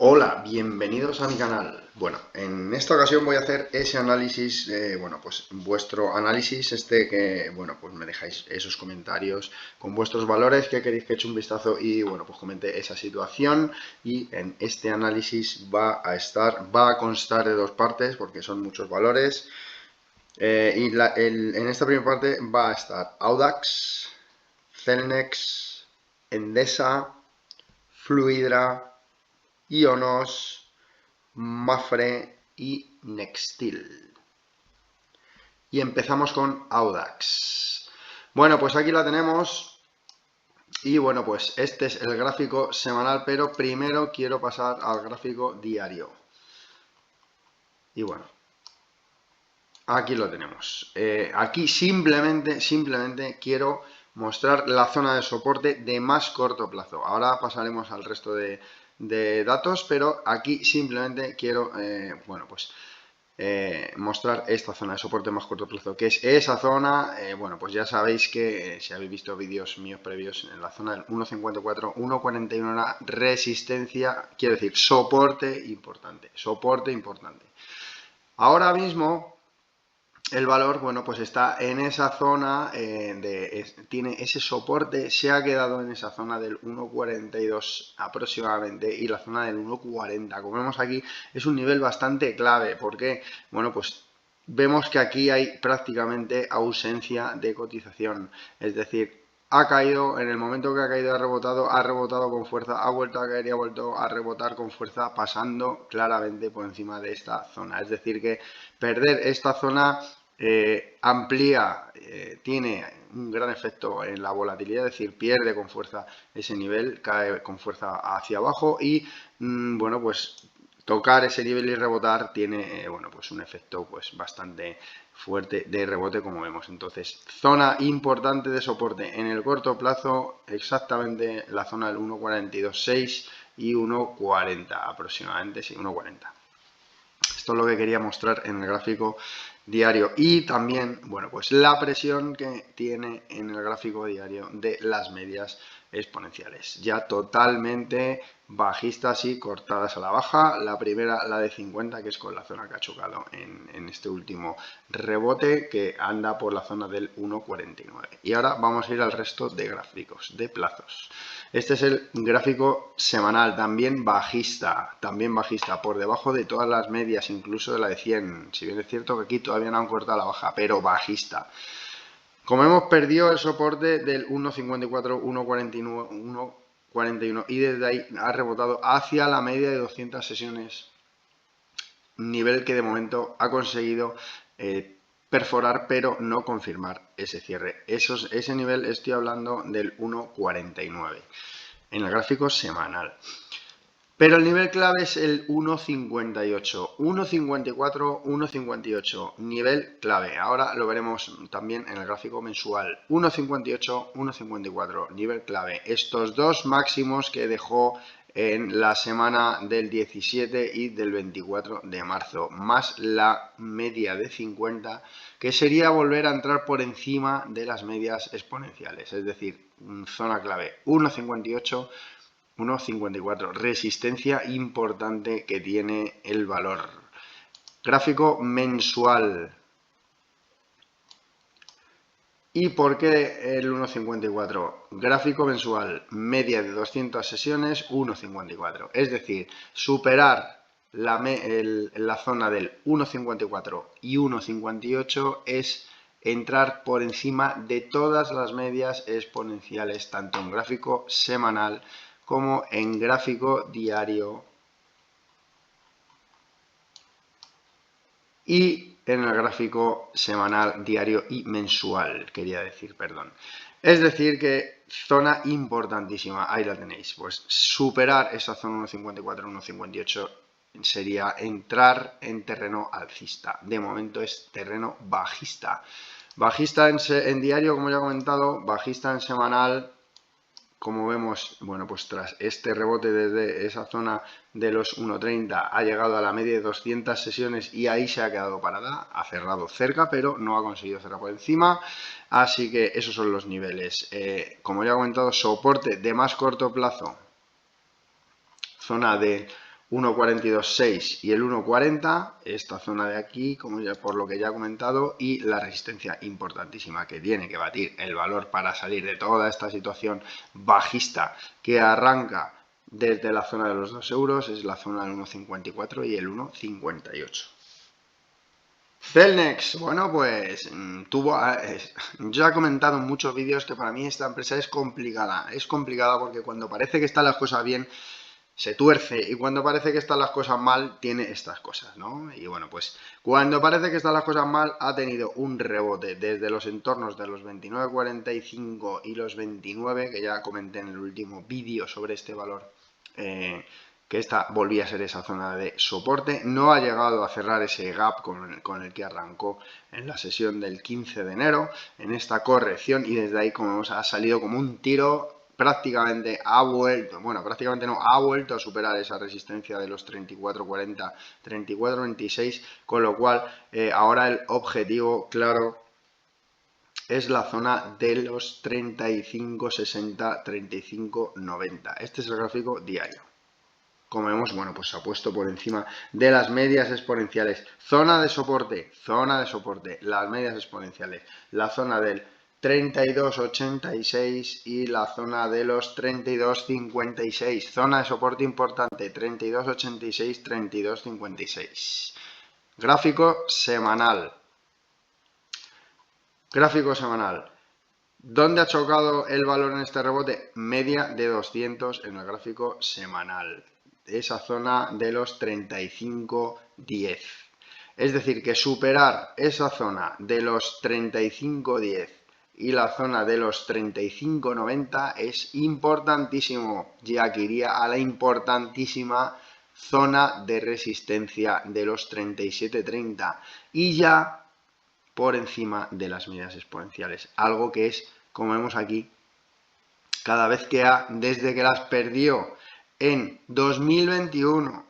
Hola, bienvenidos a mi canal. Bueno, en esta ocasión voy a hacer ese análisis, pues vuestro análisis pues me dejáis esos comentarios con vuestros valores que queréis que eche un vistazo y, pues comente esa situación. Y en este análisis va a constar de dos partes porque son muchos valores. En esta primera parte va a estar Audax, Celnex, Endesa, Fluidra, Ionos, Mapfre y Nextil. Y empezamos con Audax. Bueno, pues aquí la tenemos. Y bueno, pues este es el gráfico semanal, pero primero quiero pasar al gráfico diario. Y bueno, aquí lo tenemos. Aquí simplemente quiero mostrar la zona de soporte de más corto plazo. Ahora pasaremos al resto de datos, pero aquí simplemente quiero, mostrar esta zona de soporte más corto plazo, que es esa zona. Pues ya sabéis que si habéis visto vídeos míos previos, en la zona del 1.54, 1.41 era resistencia, quiero decir soporte importante, Ahora mismo el valor, pues está en esa zona, tiene ese soporte, se ha quedado en esa zona del 1.42 aproximadamente y la zona del 1.40. Como vemos aquí, es un nivel bastante clave porque, pues vemos que aquí hay prácticamente ausencia de cotización, es decir, ha caído, en el momento que ha caído ha rebotado con fuerza, ha vuelto a caer y ha vuelto a rebotar con fuerza, pasando claramente por encima de esta zona. Es decir, que perder esta zona tiene un gran efecto en la volatilidad, es decir, pierde con fuerza ese nivel, cae con fuerza hacia abajo y, pues tocar ese nivel y rebotar tiene, pues un efecto pues bastante fuerte de rebote, como vemos. Entonces, zona importante de soporte en el corto plazo, exactamente la zona del 1.42.6 y 1.40 aproximadamente, sí, 1.40. Esto es lo que quería mostrar en el gráfico diario y también, pues la presión que tiene en el gráfico diario de las medias exponenciales, ya totalmente bajistas y cortadas a la baja. La primera, la de 50, que es con la zona que ha chocado en este último rebote, que anda por la zona del 1.49. Y ahora vamos a ir al resto de gráficos, de plazos. Este es el gráfico semanal, también bajista, por debajo de todas las medias, incluso de la de 100. Si bien es cierto que aquí todavía no han cortado la baja, pero bajista. Como hemos perdido el soporte del 1.54, 1.41 y desde ahí ha rebotado hacia la media de 200 sesiones, nivel que de momento ha conseguido perforar pero no confirmar ese cierre. Ese nivel estoy hablando del 1.49 en el gráfico semanal. Pero el nivel clave es el 1.58, 1.54, 1.58, nivel clave. Ahora lo veremos también en el gráfico mensual. 1.58, 1.54, nivel clave. Estos dos máximos que dejó en la semana del 17 y del 24 de marzo, más la media de 50, que sería volver a entrar por encima de las medias exponenciales. Es decir, zona clave 1.58, 1.54, resistencia importante que tiene el valor. Gráfico mensual. ¿Y por qué el 1.54? Gráfico mensual, media de 200 sesiones, 1.54. Es decir, superar la zona del 1.54 y 1.58 es entrar por encima de todas las medias exponenciales, tanto en gráfico semanal como en gráfico diario y en el gráfico semanal, diario y mensual, quería decir, perdón. Es decir que zona importantísima, ahí la tenéis, pues superar esa zona 1.54, 1.58 sería entrar en terreno alcista. De momento es terreno bajista. Bajista en diario, como ya he comentado, bajista en semanal. Como vemos, pues tras este rebote desde esa zona de los 1.30 ha llegado a la media de 200 sesiones y ahí se ha quedado parada, ha cerrado cerca, pero no ha conseguido cerrar por encima. Así que esos son los niveles. Como ya he comentado, soporte de más corto plazo, zona de 1.42.6 y el 1.40, esta zona de aquí, como ya, por lo que ya he comentado, y la resistencia importantísima que tiene que batir el valor para salir de toda esta situación bajista que arranca desde la zona de los 2 euros, es la zona del 1.54 y el 1.58. Celnex, bueno pues yo he comentado en muchos vídeos que para mí esta empresa es complicada porque cuando parece que están las cosas bien se tuerce y cuando parece que están las cosas mal tiene estas cosas, ¿no? Y bueno, pues cuando parece que están las cosas mal ha tenido un rebote desde los entornos de los 29.45 y los 29, que ya comenté en el último vídeo sobre este valor, que esta volvía a ser esa zona de soporte, no ha llegado a cerrar ese gap con el que arrancó en la sesión del 15 de enero, en esta corrección, y desde ahí, como vemos, ha salido como un tiro. Prácticamente ha vuelto, bueno, prácticamente no, ha vuelto a superar esa resistencia de los 34.40, 34.26, con lo cual ahora el objetivo claro es la zona de los 35.60, 35.90. Este es el gráfico diario. Como vemos, bueno, pues se ha puesto por encima de las medias exponenciales. Zona de soporte, las medias exponenciales, la zona del 32.86 y la zona de los 32.56. Zona de soporte importante, 32.86, 32.56. Gráfico semanal. Gráfico semanal. ¿Dónde ha chocado el valor en este rebote? Media de 200 en el gráfico semanal. Esa zona de los 35.10. Es decir, que superar esa zona de los 35.10 y la zona de los 35.90 es importantísimo, ya que iría a la importantísima zona de resistencia de los 37.30 y ya por encima de las medias exponenciales, algo que es, como vemos aquí, cada vez que desde que las perdió en 2021,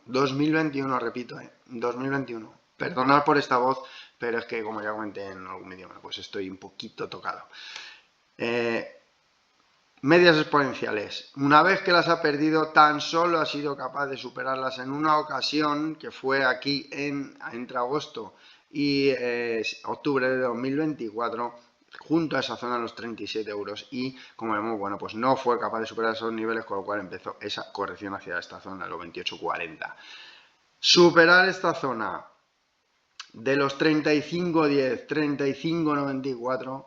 repito, 2021, perdonad por esta voz, pero es que como ya comenté en algún vídeo, pues estoy un poquito tocado. Medias exponenciales, una vez que las ha perdido, tan solo ha sido capaz de superarlas en una ocasión, que fue aquí entre agosto y octubre de 2024, junto a esa zona de los 37 euros, y como vemos, bueno, pues no fue capaz de superar esos niveles, con lo cual empezó esa corrección hacia esta zona de los 28.40. Superar esta zona de los 35.10, 35.94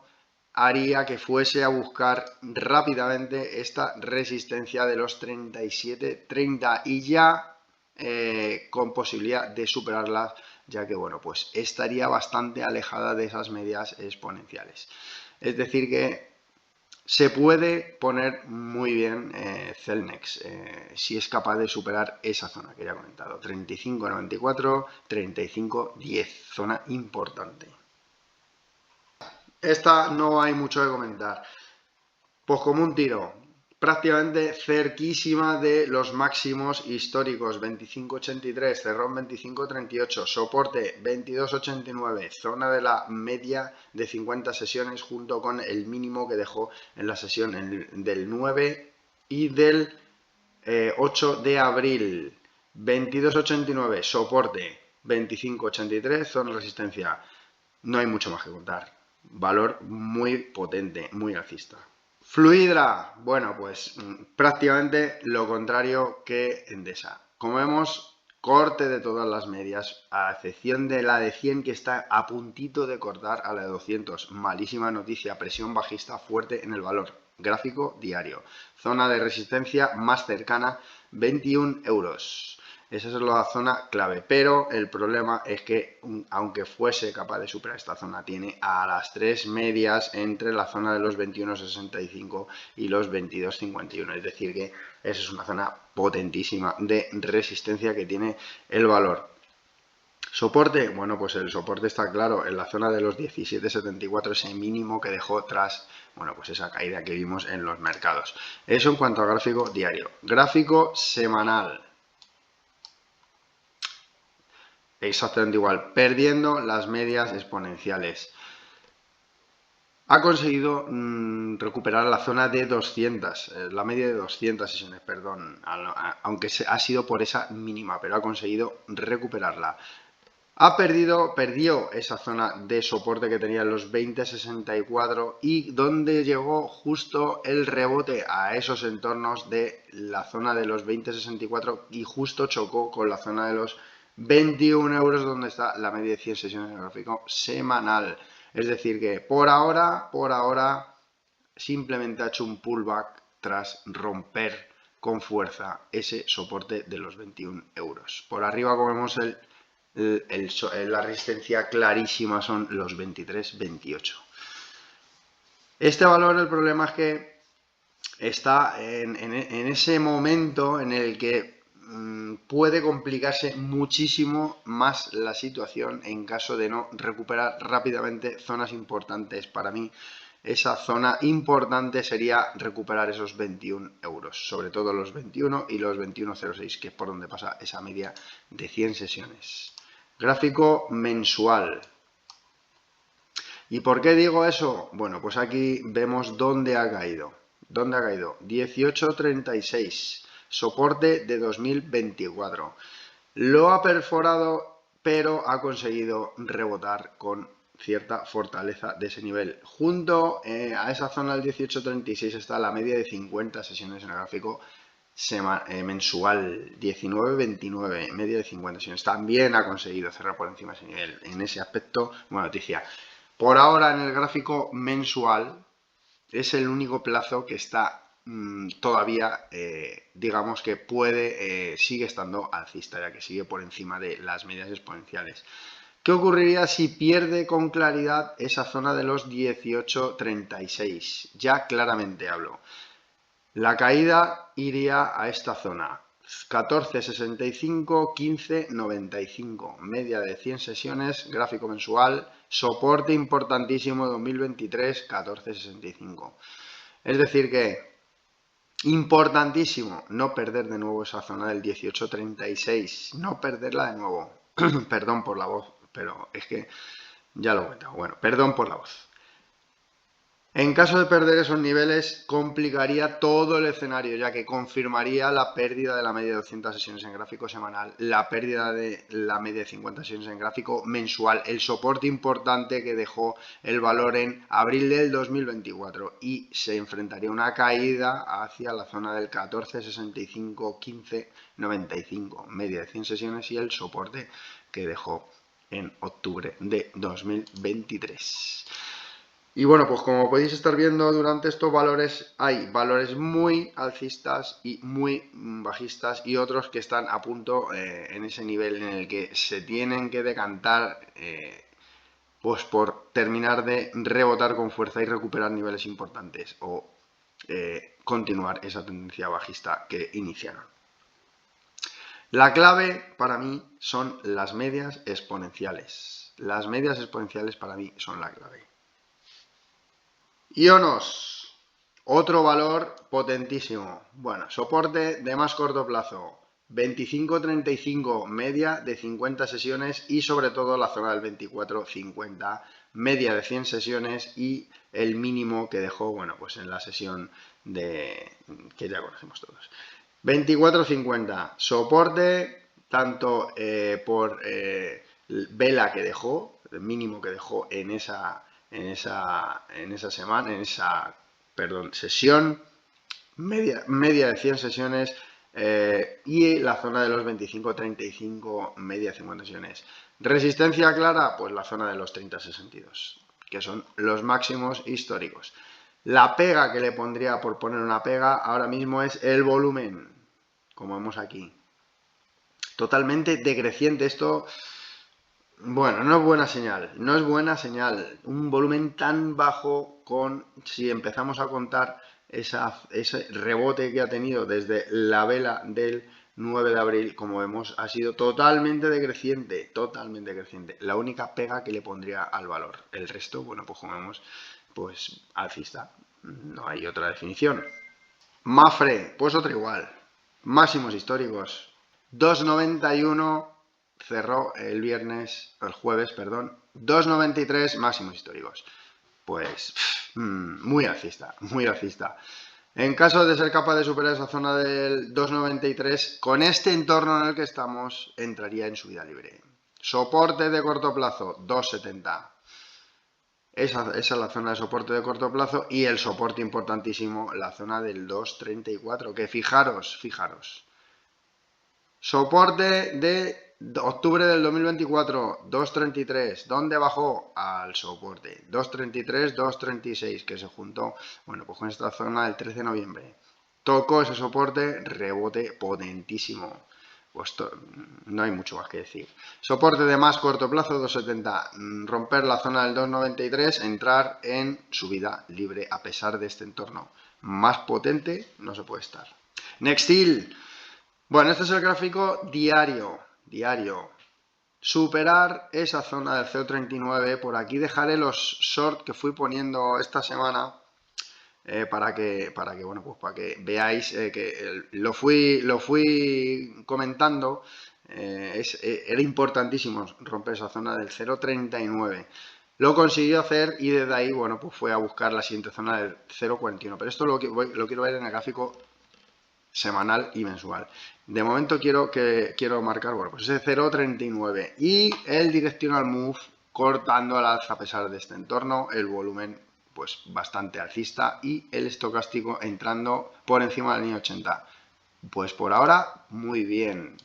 haría que fuese a buscar rápidamente esta resistencia de los 37.30 y ya con posibilidad de superarlas, ya que bueno, pues estaría bastante alejada de esas medias exponenciales. Es decir que se puede poner muy bien Celnex si es capaz de superar esa zona que ya he comentado, 35.94, 35.10, zona importante. Esta no hay mucho que comentar. Pues como un tiro, prácticamente cerquísima de los máximos históricos, 25.83, cerró en 25.38, soporte 22.89, zona de la media de 50 sesiones junto con el mínimo que dejó en la sesión del 9 y del 8 de abril, 22.89, soporte 25.83, zona de resistencia. No hay mucho más que contar. Valor muy potente, muy alcista. Fluidra, bueno, pues prácticamente lo contrario que Endesa. Como vemos, corte de todas las medias, a excepción de la de 100 que está a puntito de cortar a la de 200. Malísima noticia, presión bajista fuerte en el valor. Gráfico diario. Zona de resistencia más cercana, 21 euros. Esa es la zona clave, pero el problema es que aunque fuese capaz de superar esta zona, tiene a las tres medias entre la zona de los 21.65 y los 22.51, es decir que esa es una zona potentísima de resistencia que tiene el valor. Soporte, bueno, pues el soporte está claro en la zona de los 17.74, ese mínimo que dejó tras, bueno, pues esa caída que vimos en los mercados. Eso en cuanto al gráfico diario. Gráfico semanal. Exactamente igual, perdiendo las medias exponenciales. ha conseguido recuperar la zona de 200, la media de 200 sesiones, perdón, aunque ha sido por esa mínima, pero ha conseguido recuperarla. Perdió esa zona de soporte que tenía en los 20.64 y donde llegó justo el rebote a esos entornos de la zona de los 20.64 y justo chocó con la zona de los 21 euros donde está la media de 100 sesiones en el gráfico semanal. Es decir que por ahora simplemente ha hecho un pullback tras romper con fuerza ese soporte de los 21 euros. Por arriba, como vemos, la resistencia clarísima son los 23-28. Este valor, el problema es que está en ese momento en el que puede complicarse muchísimo más la situación en caso de no recuperar rápidamente zonas importantes. Para mí, esa zona importante sería recuperar esos 21 euros, sobre todo los 21 y los 21.06, que es por donde pasa esa media de 100 sesiones. Gráfico mensual. ¿Y por qué digo eso? Bueno, pues aquí vemos dónde ha caído. ¿Dónde ha caído? 18.36, soporte de 2024. Lo ha perforado, pero ha conseguido rebotar con cierta fortaleza de ese nivel. Junto a esa zona del 18.36 está la media de 50 sesiones en el gráfico mensual, 19.29, media de 50 sesiones. También ha conseguido cerrar por encima de ese nivel. En ese aspecto, buena noticia. Por ahora, en el gráfico mensual, es el único plazo que está todavía, digamos que sigue estando alcista, ya que sigue por encima de las medias exponenciales. ¿Qué ocurriría si pierde con claridad esa zona de los 18.36? Ya claramente hablo. La caída iría a esta zona, 14.65, 15.95, media de 100 sesiones, gráfico mensual, soporte importantísimo 2023, 14.65. Es decir que, importantísimo, no perder de nuevo esa zona del 18.36, no perderla de nuevo. Perdón por la voz, pero es que ya lo he comentado. Bueno, perdón por la voz. En caso de perder esos niveles, complicaría todo el escenario, ya que confirmaría la pérdida de la media de 200 sesiones en gráfico semanal, la pérdida de la media de 50 sesiones en gráfico mensual, el soporte importante que dejó el valor en abril del 2024 y se enfrentaría a una caída hacia la zona del 14.65, 15.95, media de 100 sesiones y el soporte que dejó en octubre de 2023. Y bueno, pues como podéis estar viendo durante estos valores, hay valores muy alcistas y muy bajistas y otros que están a punto en ese nivel en el que se tienen que decantar pues por terminar de rebotar con fuerza y recuperar niveles importantes o continuar esa tendencia bajista que iniciaron. La clave para mí son las medias exponenciales. Las medias exponenciales para mí son la clave. Ionos, otro valor potentísimo. Bueno, soporte de más corto plazo, 25-35, media de 50 sesiones y sobre todo la zona del 24-50, media de 100 sesiones y el mínimo que dejó, bueno, pues en la sesión que ya conocemos todos. 24-50, soporte tanto por vela que dejó, el mínimo que dejó en esa sesión, media de 100 sesiones y la zona de los 25-35, media de 50 sesiones. Resistencia clara, pues la zona de los 30-62, que son los máximos históricos. La pega que le pondría, por poner una pega, ahora mismo es el volumen, como vemos aquí. Totalmente decreciente esto. Bueno, no es buena señal, no es buena señal. Un volumen tan bajo si empezamos a contar ese rebote que ha tenido desde la vela del 9 de abril, como vemos, ha sido totalmente decreciente, totalmente decreciente. La única pega que le pondría al valor. El resto, bueno, pues como vemos, pues alcista. No hay otra definición. Mafre, pues otra igual. Máximos históricos. 2,91. Cerró el jueves, 2,93 máximos históricos. pues muy alcista, muy alcista. En caso de ser capaz de superar esa zona del 2,93, con este entorno en el que estamos, entraría en subida libre. Soporte de corto plazo, 2,70. Esa es la zona de soporte de corto plazo y el soporte importantísimo, la zona del 2,34, que fijaros. Soporte de octubre del 2024, 2,33. ¿Dónde bajó? Al soporte. 2,33, 2,36, que se juntó, bueno, pues con esta zona del 13 de noviembre. Tocó ese soporte, rebote potentísimo. Pues no hay mucho más que decir. Soporte de más corto plazo, 2,70. Romper la zona del 2,93, entrar en subida libre a pesar de este entorno. Más potente no se puede estar. Nextil. Bueno, este es el gráfico diario. Superar esa zona del 0,39. Por aquí dejaré los short que fui poniendo esta semana. Para que veáis que lo fui comentando. Era importantísimo romper esa zona del 0,39. Lo consiguió hacer y desde ahí, bueno, pues fue a buscar la siguiente zona del 0,41. Pero esto lo quiero ver en el gráfico semanal y mensual. De momento quiero marcar, bueno, pues ese 0,39 y el directional move cortando al alza a pesar de este entorno, el volumen pues bastante alcista y el estocástico entrando por encima del línea 80. Pues por ahora muy bien.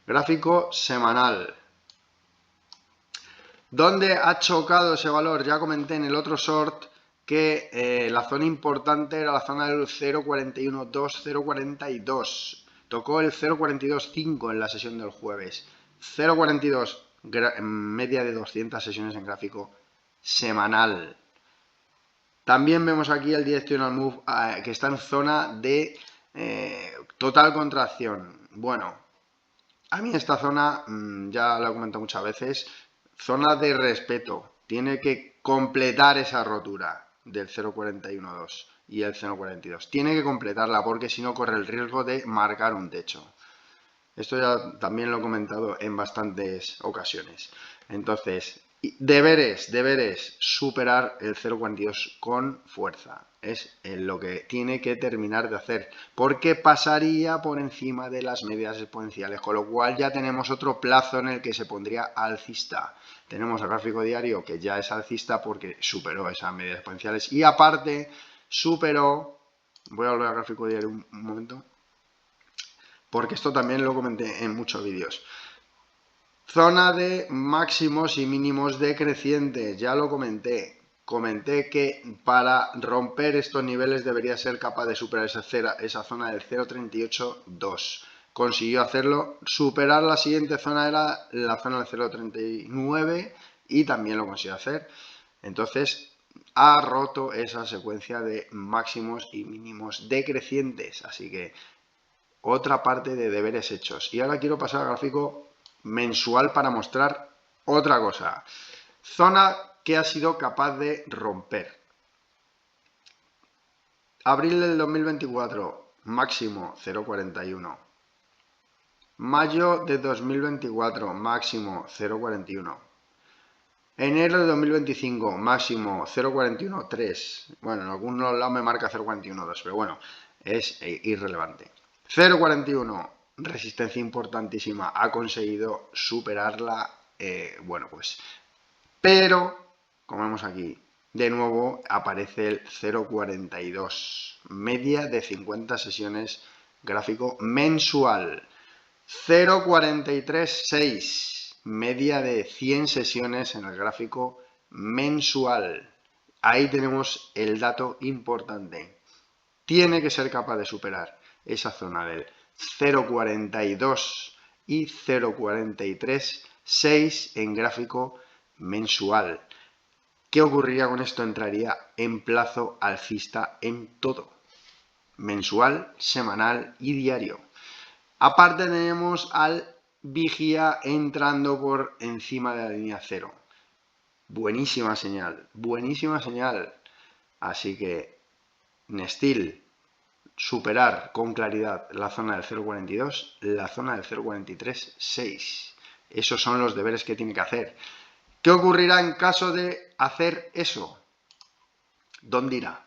Gráfico semanal. ¿Dónde ha chocado ese valor? Ya comenté en el otro short que la zona importante era la zona del 0,41.2, 0,42. Tocó el 0,42.5 en la sesión del jueves. 0,42, media de 200 sesiones en gráfico semanal. También vemos aquí el directional move que está en zona de total contracción. Bueno, a mí esta zona, ya lo he comentado muchas veces, zona de respeto. Tiene que completar esa rotura del 0,41.2 y el 0,42. Tiene que completarla porque si no corre el riesgo de marcar un techo. Esto ya también lo he comentado en bastantes ocasiones. Entonces, deberes, superar el 0,42 con fuerza. Es lo que tiene que terminar de hacer. Porque pasaría por encima de las medias exponenciales. Con lo cual ya tenemos otro plazo en el que se pondría alcista. Tenemos el gráfico diario que ya es alcista porque superó esas medias exponenciales. Y aparte, superó... Voy a volver al gráfico diario un momento, porque esto también lo comenté en muchos vídeos. Zona de máximos y mínimos decrecientes, ya lo comenté. Comenté que para romper estos niveles debería ser capaz de superar esa zona del 0,38.2. Consiguió hacerlo. Superar la siguiente zona era la zona del 0,39 y también lo consiguió hacer. Entonces ha roto esa secuencia de máximos y mínimos decrecientes. Así que otra parte de deberes hechos. Y ahora quiero pasar al gráfico mensual para mostrar otra cosa. Zona que ha sido capaz de romper. Abril del 2024, máximo 0,41. Mayo de 2024, máximo 0,41. Enero de 2025, máximo 0,41,3. Bueno, en algunos lados me marca 0,41,2, pero bueno, es irrelevante. 0,41, resistencia importantísima, ha conseguido superarla, bueno pues, pero, como vemos aquí, de nuevo aparece el 0,42, media de 50 sesiones, gráfico mensual, 0,43,6, media de 100 sesiones en el gráfico mensual. Ahí tenemos el dato importante. Tiene que ser capaz de superar esa zona del 0,42 y 0,43,6 en gráfico mensual. ¿Qué ocurriría con esto? Entraría en plazo alcista en todo, mensual, semanal y diario. Aparte tenemos al vigía entrando por encima de la línea 0. Buenísima señal, buenísima señal. Así que Nextil, superar con claridad la zona del 0,42, la zona del 0,43,6. Esos son los deberes que tiene que hacer. ¿Qué ocurrirá en caso de hacer eso? ¿Dónde irá?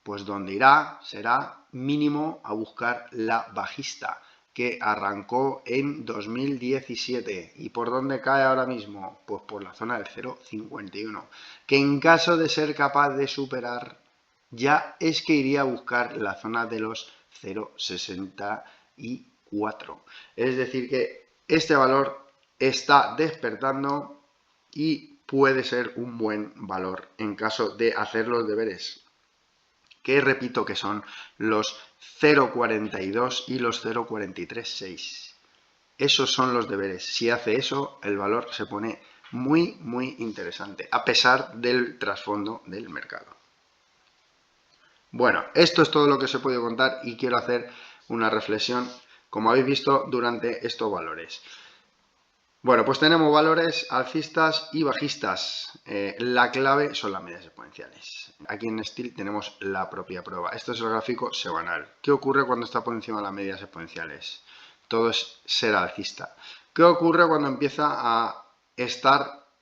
Pues donde irá será mínimo a buscar la bajista, que arrancó en 2017. ¿Y por dónde cae ahora mismo? Pues por la zona del 0,51, que en caso de ser capaz de superar, ya es que iría a buscar la zona de los 0,64. Es decir que este valor está despertando y puede ser un buen valor en caso de hacer los deberes, que repito que son los 0,42 y los 0,436. Esos son los deberes. Si hace eso, el valor se pone muy, muy interesante, a pesar del trasfondo del mercado. Bueno, esto es todo lo que os he podido contar y quiero hacer una reflexión, como habéis visto, durante estos valores. Bueno, pues tenemos valores alcistas y bajistas. La clave son las medias exponenciales. Aquí en Steel tenemos la propia prueba. Esto es el gráfico semanal. ¿Qué ocurre cuando está por encima de las medias exponenciales? Todo es ser alcista. ¿Qué ocurre cuando empieza a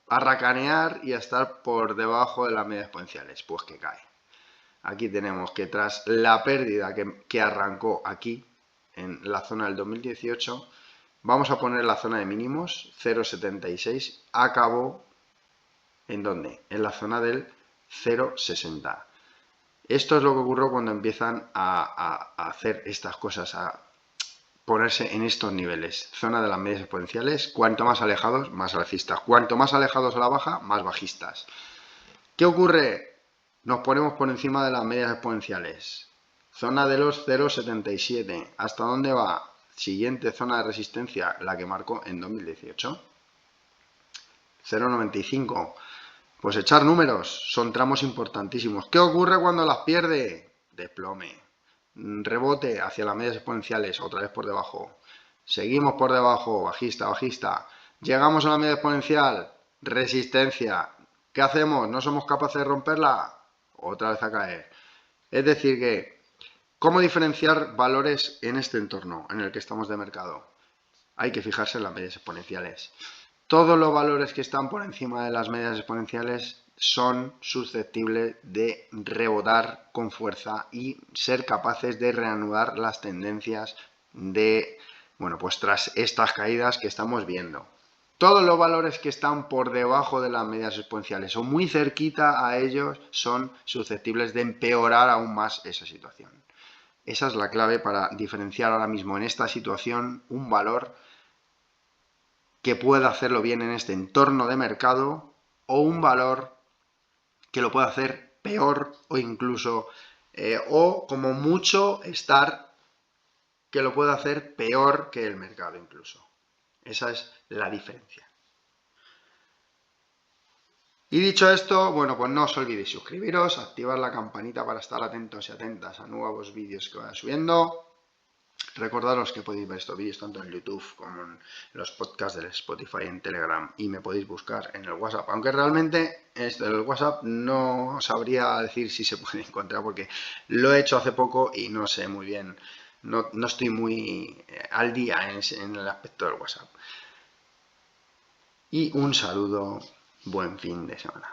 racanear y a estar por debajo de las medias exponenciales? Pues que cae. Aquí tenemos que tras la pérdida que arrancó aquí, en la zona del 2018, vamos a poner la zona de mínimos, 0,76, acabó, ¿en dónde? En la zona del 0,60. Esto es lo que ocurrió cuando empiezan a hacer estas cosas, a ponerse en estos niveles. Zona de las medias exponenciales, cuanto más alejados, más alcistas. Cuanto más alejados a la baja, más bajistas. ¿Qué ocurre? Nos ponemos por encima de las medias exponenciales. Zona de los 0,77. ¿Hasta dónde va? Siguiente zona de resistencia, la que marcó en 2018. 0,95. Pues echar números, son tramos importantísimos. ¿Qué ocurre cuando las pierde? Desplome. Rebote hacia las medias exponenciales, otra vez por debajo. Seguimos por debajo, bajista, bajista. Llegamos a la media exponencial, resistencia. ¿Qué hacemos? ¿No somos capaces de romperla? Otra vez a caer. Es decir que, ¿cómo diferenciar valores en este entorno en el que estamos de mercado? Hay que fijarse en las medias exponenciales. Todos los valores que están por encima de las medias exponenciales son susceptibles de rebotar con fuerza y ser capaces de reanudar las tendencias de, bueno, pues tras estas caídas que estamos viendo. Todos los valores que están por debajo de las medias exponenciales o muy cerquita a ellos son susceptibles de empeorar aún más esa situación. Esa es la clave para diferenciar ahora mismo en esta situación un valor que pueda hacerlo bien en este entorno de mercado o un valor que lo pueda hacer peor o incluso, o como mucho estar que lo pueda hacer peor que el mercado incluso. Esa es la diferencia. Y dicho esto, bueno, pues no os olvidéis suscribiros, activar la campanita para estar atentos y atentas a nuevos vídeos que vaya subiendo. Recordaros que podéis ver estos vídeos tanto en YouTube como en los podcasts del Spotify, en Telegram, y me podéis buscar en el WhatsApp. Aunque realmente el WhatsApp no sabría decir si se puede encontrar porque lo he hecho hace poco y no sé muy bien, no estoy muy al día en el aspecto del WhatsApp. Y un saludo, buen fin de semana.